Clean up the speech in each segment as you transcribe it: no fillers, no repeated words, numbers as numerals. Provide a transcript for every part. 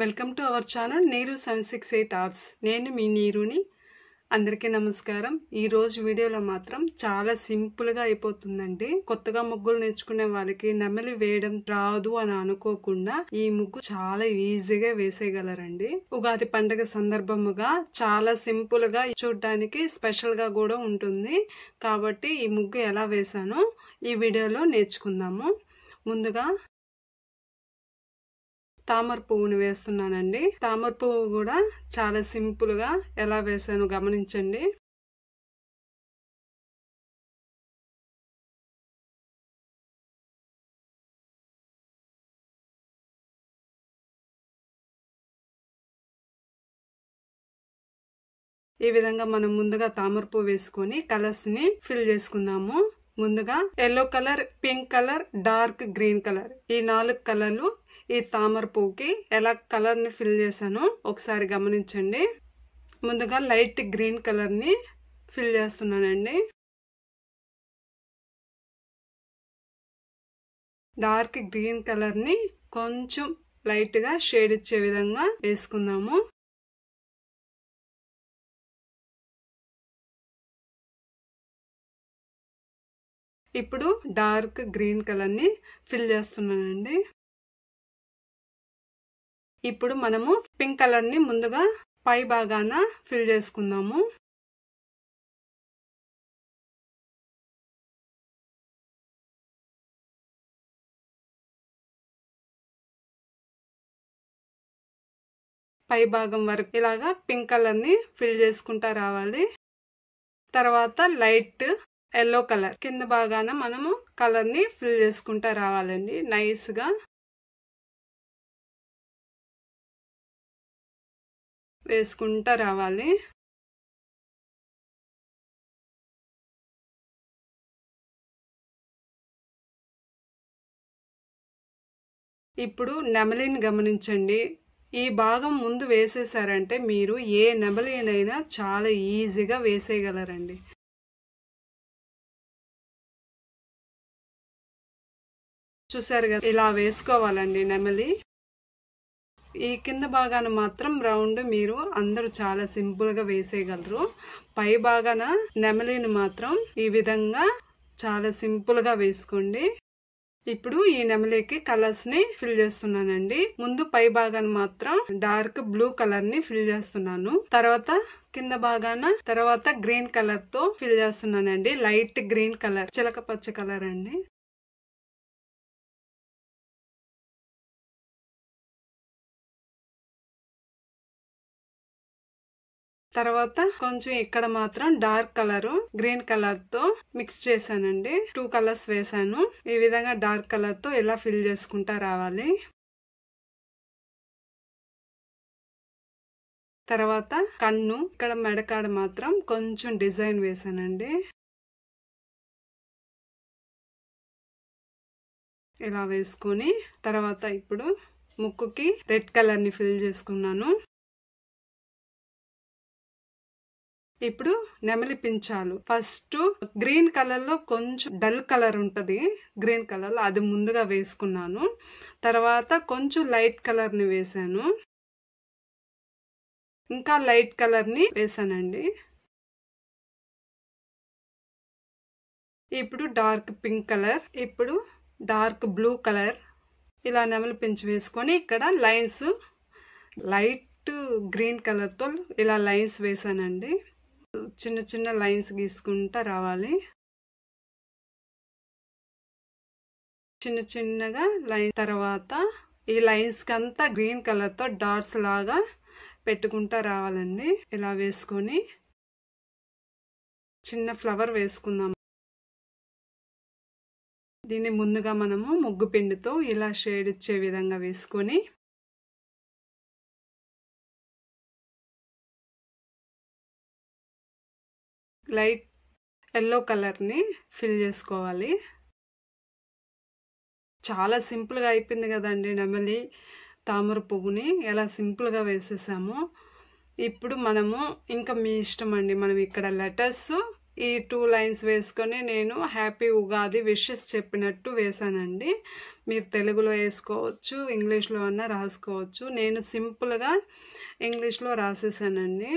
Welcome to our channel నీరు 768 arts. నేను మీ నీరుని. అందరికీ నమస్కారం. ఈ రోజు వీడియోలో మాత్రం చాలా సింపుల్గా అయిపోతుందండి. కొత్తగా ముగ్గులు నేర్చుకునే వాళ్ళకి నెమలి వేయడం రాదు అని అనుకోకుండా ఈ ముగ్గు చాలా ఈజీగా వేసేయగలరండి. ఉగాది పండుగ సందర్భముగా చాలా సింపుల్గా, చూడడానికి స్పెషల్గా కూడా ఉంటుంది. కాబట్టి ఈ ముగ్గు ఎలా వేసానో ఈ వీడియోలో నేర్చుకుందాము. ముందుగా తామర పువ్వుని వేస్తున్నానండి. తామర పువ్వు కూడా చాలా సింపుల్ గా ఎలా వేసానో గమనించండి. ఈ విధంగా మనం ముందుగా తామర పువ్వు వేసుకొని కలర్స్ ని ఫిల్ చేసుకుందాము. ముందుగా yellow colour, pink colour, dark green colour, ఈ 4 కలర్లు ఈ తామర పువ్వుకి ఎలా కలర్ ని ఫిల్ చేశానో ఒకసారి గమనించండి. ముందుగా లైట్ గ్రీన్ కలర్ ని ఫిల్ చేస్తున్నానండి. డార్క్ గ్రీన్ కలర్ ని కొంచెం లైట్ గా షేడ్ ఇచ్చే విధంగా వేసుకుందాము. ఇప్పుడు డార్క్ గ్రీన్ కలర్ ని ఫిల్ చేస్తున్నానండి. ఇప్పుడు మనము పింక్ కలర్ ని ముందుగా పై భాగాన ఫిల్ చేసుకుందాము. పై భాగం వరకు ఇలాగా పింక్ కలర్ ని ఫిల్ చేసుకుంటా రావాలి. తర్వాత లైట్ ఎల్లో కలర్ కింద భాగాన మనము కలర్ ని ఫిల్ చేసుకుంటా రావాలండి. నైస్ గా వేసుకుంటా రావాలి. ఇప్పుడు నెమలిని గమనించండి. ఈ భాగం ముందు వేసేసారంటే మీరు ఏ నెమలినైనా చాలా ఈజీగా వేసేయగలరండి. చూసారు కదా, ఇలా వేసుకోవాలండి నెమలి. ఈ కింద భాగాన మాత్రం రౌండ్ మీరు అందరూ చాలా సింపుల్ గా వేసేయగలరు. పై భాగాన నెమలిని మాత్రం ఈ విధంగా చాలా సింపుల్ గా వేసుకోండి. ఇప్పుడు ఈ నెమలికి కలర్స్ ని ఫిల్ చేస్తున్నానండి. ముందు పై భాగాన మాత్రం డార్క్ బ్లూ కలర్ ని ఫిల్ చేస్తున్నాను. తర్వాత కింద భాగాన తర్వాత గ్రీన్ కలర్ తో ఫిల్ చేస్తున్నానండి. లైట్ గ్రీన్ కలర్, చిలక పచ్చ కలర్ అండి. తర్వాత కొంచెం ఇక్కడ మాత్రం డార్క్ కలర్ గ్రీన్ కలర్ తో మిక్స్ చేశానండి. 2 కలర్స్ వేసాను. ఈ విధంగా డార్క్ కలర్ తో ఇలా ఫిల్ చేసుకుంటా రావాలి. తర్వాత కన్ను, ఇక్కడ మెడకాడ మాత్రం కొంచెం డిజైన్ వేసానండి. ఇలా వేసుకొని తర్వాత ఇప్పుడు ముక్కుకి రెడ్ కలర్ ని ఫిల్ చేసుకున్నాను. ఇప్పుడు నెమలి పించాలు. ఫస్ట్ గ్రీన్ కలర్ లో కొంచెం డల్ కలర్ ఉంటది, గ్రీన్ కలర్ లో అది ముందుగా వేసుకున్నాను. తర్వాత కొంచెం లైట్ కలర్ ని వేసాను. ఇంకా లైట్ కలర్ ని వేసానండి. ఇప్పుడు డార్క్ పింక్ కలర్, ఇప్పుడు డార్క్ బ్లూ కలర్. ఇలా నెమలి పించి వేసుకొని ఇక్కడ లైన్స్ లైట్ గ్రీన్ కలర్ తో ఇలా లైన్స్ వేసానండి. చిన్న చిన్న లైన్స్ గీసుకుంటా రావాలి. చిన్న చిన్నగా లైన్ తర్వాత ఈ లైన్స్ కంతా గ్రీన్ కలర్ తో డాట్స్ లాగా పెట్టుకుంటా రావాలండి. ఇలా వేసుకొని చిన్న ఫ్లవర్ వేసుకుందాం. దీన్ని ముందుగా మనము ముగ్గు పిండితో ఇలా షేడ్ ఇచ్చే విధంగా వేసుకొని లైట్ ఎల్లో కలర్ ని ఫిల్ చేసుకోవాలి. చాలా సింపుల్ గా అయిపోయింది కదండి. నెమలి తామర పువ్వుని ఎలా సింపుల్ గా వేసేసాము. ఇప్పుడు మనము ఇంకా మీ ఇష్టం అండి. మనం ఇక్కడ లెటర్స్ ఈ 2 లైన్స్ వేసుకొని నేను హ్యాపీ ఉగాది విషెస్ చెప్పినట్టు వేసానండి. మీరు తెలుగులో వేసుకోవచ్చు, ఇంగ్లీష్లో అన్నా రాసుకోవచ్చు. నేను సింపుల్గా ఇంగ్లీష్లో రాసేసానండి.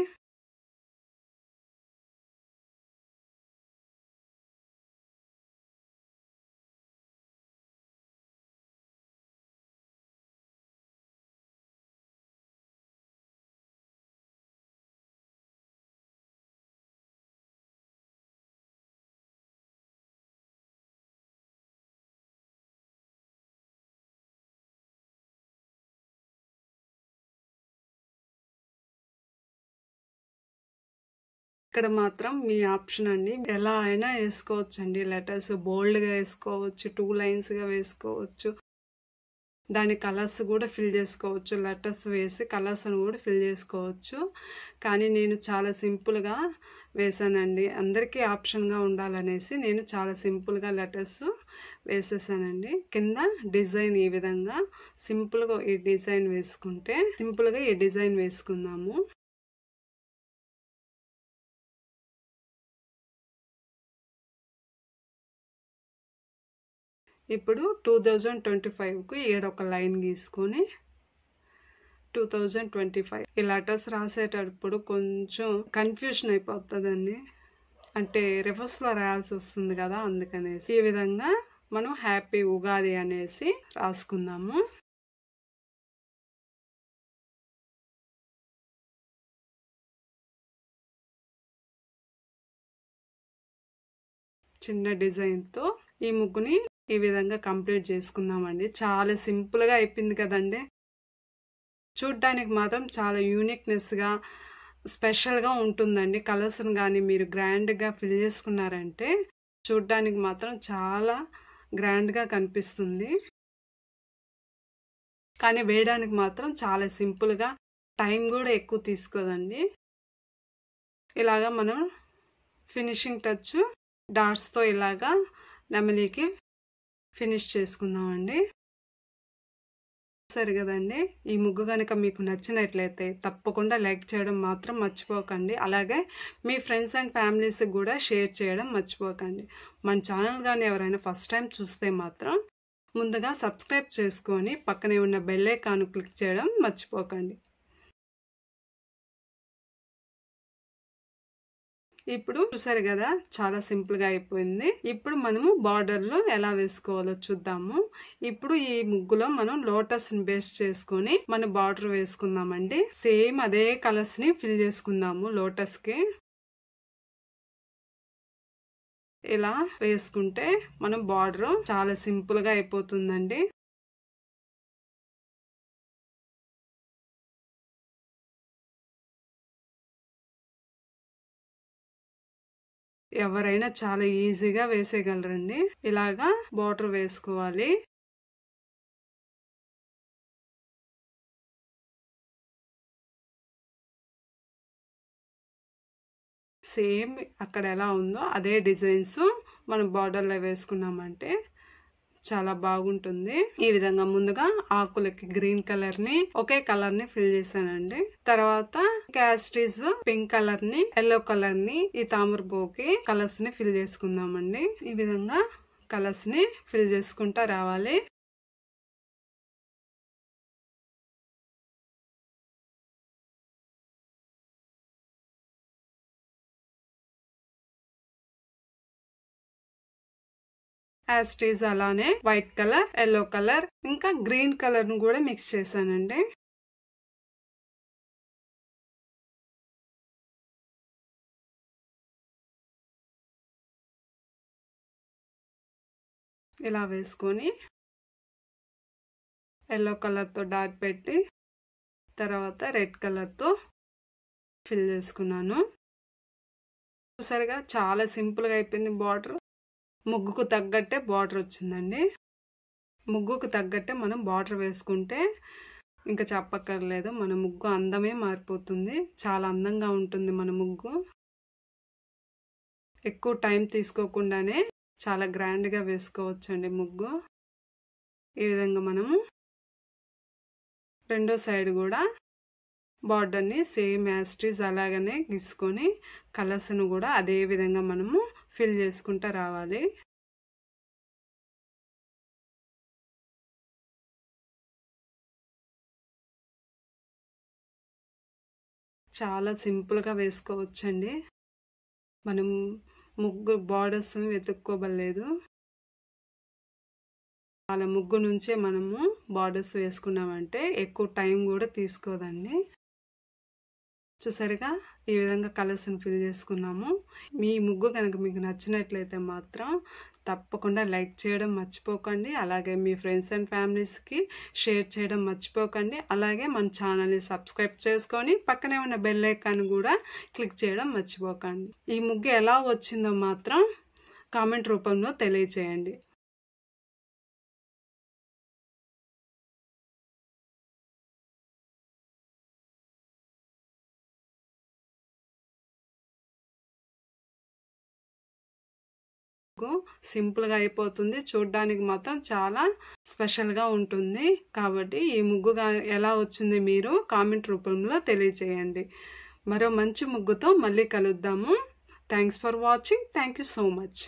ఇక్కడ మాత్రం మీ ఆప్షన్ అండి, ఎలా అయినా వేసుకోవచ్చండి. లెటర్స్ బోల్డ్గా వేసుకోవచ్చు, 2 లైన్స్గా వేసుకోవచ్చు, దాని కలర్స్ కూడా ఫిల్ చేసుకోవచ్చు. లెటర్స్ వేసి కలర్స్ని కూడా ఫిల్ చేసుకోవచ్చు. కానీ నేను చాలా సింపుల్గా వేసానండి, అందరికీ ఆప్షన్గా ఉండాలనేసి నేను చాలా సింపుల్గా లెటర్స్ వేసేసానండి. కింద డిజైన్ ఈ విధంగా సింపుల్గా ఈ డిజైన్ వేసుకుంటే సింపుల్గా ఈ డిజైన్ వేసుకుందాము. ఇప్పుడు 2025కు ఏడొక లైన్ గీసుకొని 2025 ఈ లెటర్స్ రాసేటప్పుడు కొంచెం కన్ఫ్యూషన్ అయిపోతుందండి, అంటే రివర్స్లో రాయాల్సి వస్తుంది కదా, అందుకనేసి ఈ విధంగా మనం హ్యాపీ ఉగాది అనేసి రాసుకుందాము. చిన్న డిజైన్తో ఈ ముగ్గుని ఈ విధంగా కంప్లీట్ చేసుకుందామండి. చాలా సింపుల్గా అయిపోయింది కదండి. చూడ్డానికి మాత్రం చాలా యూనిక్నెస్గా స్పెషల్గా ఉంటుందండి. కలర్స్ని కానీ మీరు గ్రాండ్గా ఫిల్ చేసుకున్నారంటే చూడ్డానికి మాత్రం చాలా గ్రాండ్గా కనిపిస్తుంది. కానీ వేయడానికి మాత్రం చాలా సింపుల్గా, టైం కూడా ఎక్కువ తీసుకోదండి. ఇలాగా మనం ఫినిషింగ్ టచ్ డాట్స్తో ఇలాగా నెమలికి ఫినిష్ చేసుకుందామండి. సరే కదండి, ఈ ముగ్గు కనుక మీకు నచ్చినట్లయితే తప్పకుండా లైక్ చేయడం మాత్రం మర్చిపోకండి. అలాగే మీ ఫ్రెండ్స్ అండ్ ఫ్యామిలీస్కి కూడా షేర్ చేయడం మర్చిపోకండి. మన ఛానల్ కానీ ఎవరైనా ఫస్ట్ టైం చూస్తే మాత్రం ముందుగా సబ్స్క్రైబ్ చేసుకొని పక్కనే ఉన్న బెల్ ఐకాన్ క్లిక్ చేయడం మర్చిపోకండి. ఇప్పుడు చూసారు కదా, చాలా సింపుల్గా అయిపోయింది. ఇప్పుడు మనము బార్డర్లో ఎలా వేసుకోవాలో చూద్దాము. ఇప్పుడు ఈ ముగ్గులో మనం లోటస్ ని బేస్ చేసుకొని మన బార్డర్ వేసుకుందామండి. సేమ్ అదే కలర్స్ ని ఫిల్ చేసుకుందాము. లోటస్ కి ఇలా వేసుకుంటే మనం బార్డర్ చాలా సింపుల్ గా అయిపోతుందండి. ఎవరైనా చాలా ఈజీగా వేసేయగలరండి. ఇలాగా బార్డర్ వేసుకోవాలి. సేమ్ అక్కడ ఎలా ఉందో అదే డిజైన్స్ మనం బార్డర్లో వేసుకున్నామంటే చాలా బాగుంటుంది. ఈ విధంగా ముందుగా ఆకులకి గ్రీన్ కలర్ ని ఒకే కలర్ ని ఫిల్ చేశానండి. తర్వాత క్యాస్టీస్ పింక్ కలర్ ని, ఎల్లో కలర్ ని, ఈ తామర పువ్వుకి కలర్స్ ని ఫిల్ చేసుకుందామండి. ఈ విధంగా కలర్స్ ని ఫిల్ చేసుకుంటా రావాలి. యాస్టీజ్ అలానే వైట్ కలర్, ఎల్లో కలర్, ఇంకా గ్రీన్ కలర్ ను కూడా మిక్స్ చేశానండి. ఇలా వేసుకొని ఎల్లో కలర్ తో డాట్ పెట్టి తర్వాత రెడ్ కలర్ తో ఫిల్ చేసుకున్నాను. చూసారుగా చాలా సింపుల్ గా అయిపోయింది. బార్డర్ ముగ్గుకు తగ్గట్టే బార్డర్ వచ్చిందండి. ముగ్గుకు తగ్గట్టే మనం బార్డర్ వేసుకుంటే ఇంకా చెప్పక్కర్లేదు, మన ముగ్గు అందమే మారిపోతుంది. చాలా అందంగా ఉంటుంది మన ముగ్గు. ఎక్కువ టైం తీసుకోకుండానే చాలా గ్రాండ్గా వేసుకోవచ్చండి ముగ్గు. ఈ విధంగా మనము రెండో సైడ్ కూడా బార్డర్ని సేమ్ యాస్టీస్ అలాగనే గీసుకొని కలర్స్ను కూడా అదే విధంగా మనము ఫిల్ చేసుకుంటూ రావాలి. చాలా సింపుల్గా వేసుకోవచ్చండి. మనం ముగ్గు బార్డర్స్ వెతుక్కోబలేదు. అలా ముగ్గు నుంచే మనము బార్డర్స్ వేసుకున్నామంటే ఎక్కువ టైం కూడా తీసుకోదండి. చూసారుగా ఈ విధంగా కలర్స్ని ఫిల్ చేసుకున్నాము. మీ ముగ్గు కనుక మీకు నచ్చినట్లయితే మాత్రం తప్పకుండా లైక్ చేయడం మర్చిపోకండి. అలాగే మీ ఫ్రెండ్స్ అండ్ ఫ్యామిలీస్కి షేర్ చేయడం మర్చిపోకండి. అలాగే మన ఛానల్ని సబ్స్క్రైబ్ చేసుకొని పక్కనే ఉన్న బెల్ ఐకాన్ కూడా క్లిక్ చేయడం మర్చిపోకండి. ఈ ముగ్గు ఎలా వచ్చిందో మాత్రం కామెంట్ రూపంలో తెలియచేయండి. సింపుల్గా అయిపోతుంది, చూడడానికి మాత్రం చాలా స్పెషల్గా ఉంటుంది. కాబట్టి ఈ ముగ్గు ఎలా వచ్చింది మీరు కామెంట్ రూపంలో తెలియచేయండి. మరో మంచి ముగ్గుతో మళ్ళీ కలుద్దాము. Thanks for watching. Thank you so much.